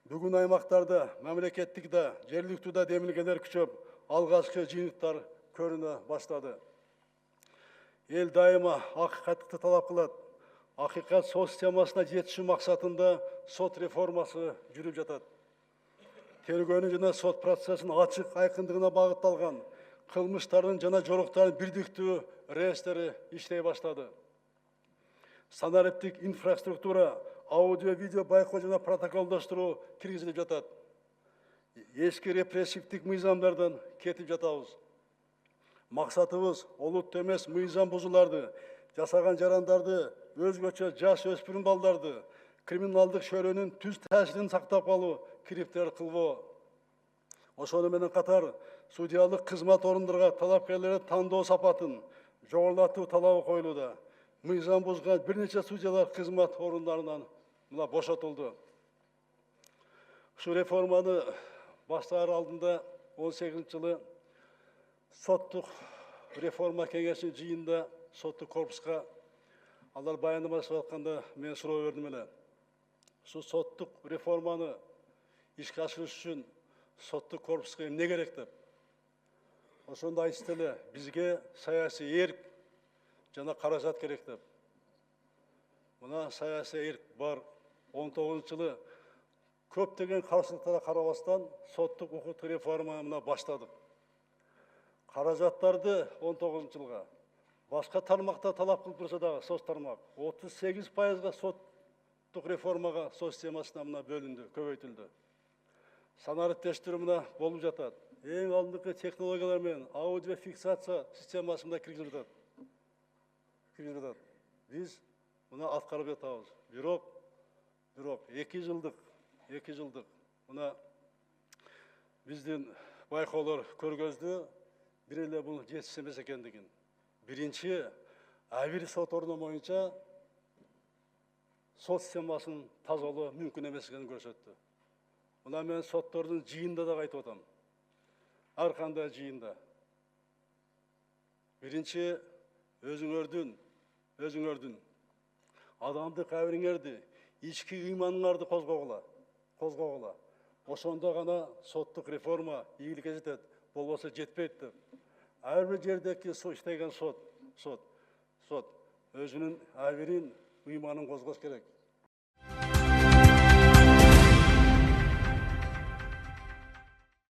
Бүгін аймақтарда, мемлекеттік да, жергілікті да демилгелер күшөп, алғашқы жиынтықтар көріне баштады. Ел дайыма ақиқатты талап қылады. Ақиқат сот системасына жетіші мақсатында сот реформасы жүріп жатады. Тергөөнүн жана сот процесін ачык айқындығына бағытталған қылмыштардың жана жорықтарын бирдиктүү реестри иштей баштады. Санариптик инфраструктура, аудио-видео байкоо жана протоколдоштуруу киргизилип жатат. Эски репрессивдик мыйзамдардан кетип жатабыз. Мақсатыбыз олуттуу эмес мыйзам бузууларды, жасаган жарандарды, өзгөчө жаш өспүрүм балдарды, криминалдык шөрөнүн түз таасирин сактап калуу, кириптер кылбоо. Ошону менен катар судьялык кызмат орундарга талапкерлерди тандоо сапатын жогорулатуу талабы коюлууда. Мыйзам бузган бир нече судьялар кызмат орундарынан бошотулду. Ушу реформаны баштаар алдында 18-жылы соттук реформа кеңешинин жыйынында соттук корпуска алар баяндама жасап атканда мен суроо бердим эле. Ушу соттук реформаны ишке ашырыш үчүн соттук корпуска эмне керек деп. Ошондо айтышты эле, бизге саясий эрк жана каражат керек деп. Мына саясий эрк бар. 19-жылы көптөгөн каршылыктарга карабастан соттук укуктук реформаны баштадык. Каражаттарды 19-жылга башка тармакта талап кылып турса дагы сот тармак 38%га соттук реформага сот системасына бөлүндү, көбөйтүлдү. Санариптештирүү мына болуп жатат. Эң алдыңкы технологиялар менен аудиофиксация системасында киргизилет. Биз мына аткарып жатабыз. Бирок 2 жылдык мына биздин байкоолор көргөздү, бир эле бул жетишсиз эмес экендигин. Биринчи, бир сот орну боюнча сот системасын тазалоо мүмкүн эмес экенин көрсөттү. Мына мен соттордун жыйында да айтып атам. Ар кандай жыйында. Биринчи, өзүңөрдүн адамдык абириңерди, ички ыйманыңарды козгогула. Ошондо гана соттук реформа ийгиликке жетет, болбосо жетпейт деп. Ар бир жердеки иштеген сот өзүнүн абирин, ыйманын козгош керек.